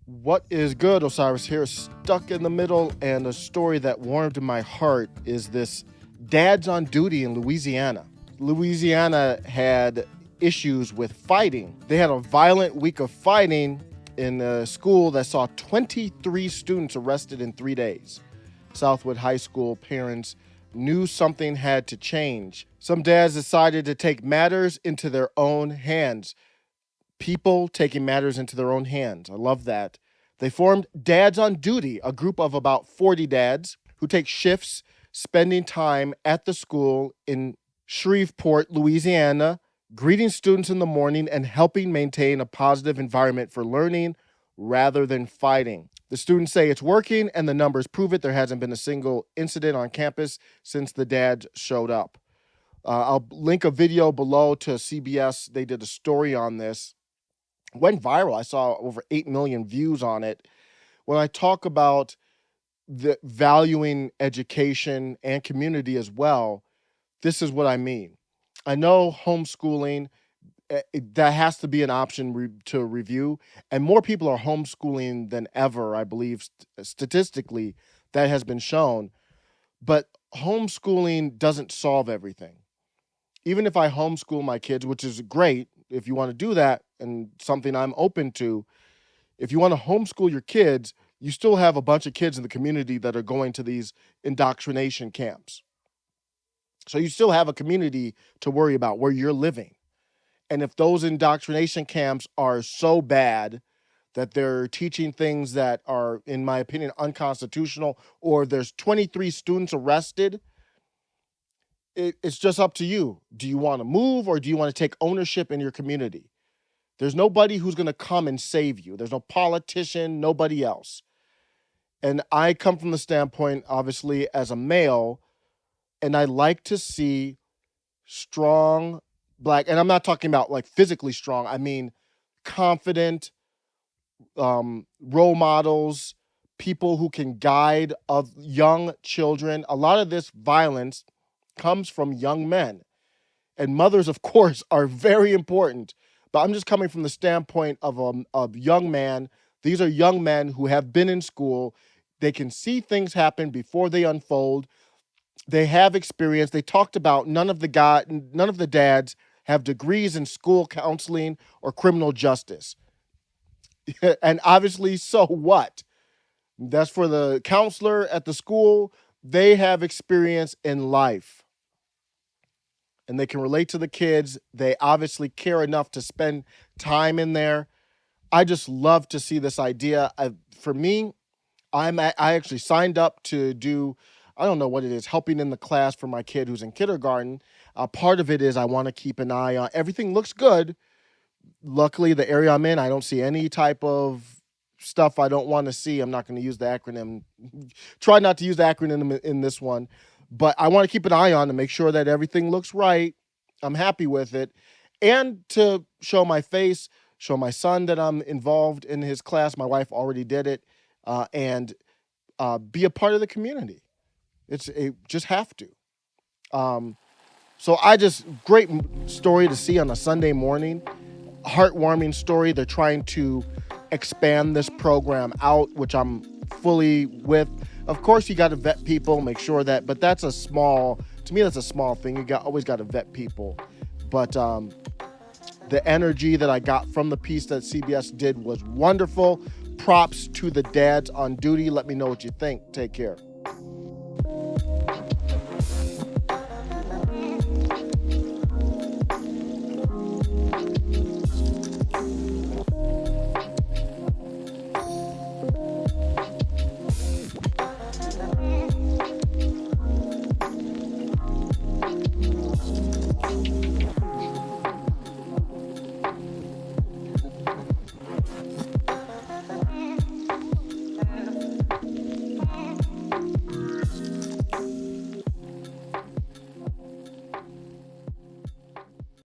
What is good, Osiris here, stuck in the middle, and a story that warmed my heart is this dads on duty in Louisiana. Louisiana had issues with fighting. They had a violent week of fighting in a school that saw 23 students arrested in 3 days. Southwood High School parents knew something had to change. Some dads decided to take matters into their own hands. People taking matters into their own hands. I love that. They formed Dads on Duty, a group of about 40 dads who take shifts spending time at the school in Shreveport, Louisiana, greeting students in the morning and helping maintain a positive environment for learning rather than fighting. The students say it's working, and the numbers prove it. There hasn't been a single incident on campus since the dads showed up. I'll link a video below to CBS. They did a story on this. Went viral. I saw over 8 million views on it. When I talk about the valuing education and community as well, this is what I mean. I know homeschooling, that has to be an option to review, and more people are homeschooling than ever, I believe, statistically, that has been shown. But homeschooling doesn't solve everything. Even if I homeschool my kids, which is great, if you want to do that and something I'm open to, if you want to homeschool your kids, you still have a bunch of kids in the community that are going to these indoctrination camps. So you still have a community to worry about where you're living. And if those indoctrination camps are so bad that they're teaching things that are, in my opinion, unconstitutional, or there's 23 students arrested, it's just up to you. Do you want to move, or do you want to take ownership in your community? There's nobody who's going to come and save you. There's no politician, nobody else. And I come from the standpoint, obviously, as a male, and I like to see strong Black, and I'm not talking about like physically strong, I mean confident role models, people who can guide of young children. A lot of this violence comes from young men, and mothers, of course, are very important. But I'm just coming from the standpoint of a young man. These are young men who have been in school. They can see things happen before they unfold. They have experience. They talked about none of the dads have degrees in school counseling or criminal justice. And obviously, so what? That's for the counselor at the school. They have experience in life, and they can relate to the kids. They obviously care enough to spend time in there. I just love to see this idea. For me, I actually signed up to do, I don't know what it is, helping in the class for my kid who's in kindergarten. Part of it is I want to keep an eye on everything. Looks good. Luckily, the area I'm in, I don't see any type of stuff I don't want to see. I'm not going to use the acronym. Try not to use the acronym in this one. But I want to keep an eye on to make sure that everything looks right. I'm happy with it. And to show my face, show my son that I'm involved in his class. My wife already did it. And be a part of the community. Just have to. So great story to see on a Sunday morning. Heartwarming story. They're trying to expand this program out, which I'm fully with. Of course, you got to vet people, make sure that, but that's a small thing. Always got to vet people. But the energy that I got from the piece that CBS did was wonderful. Props to the dads on duty. Let me know what you think. Take care.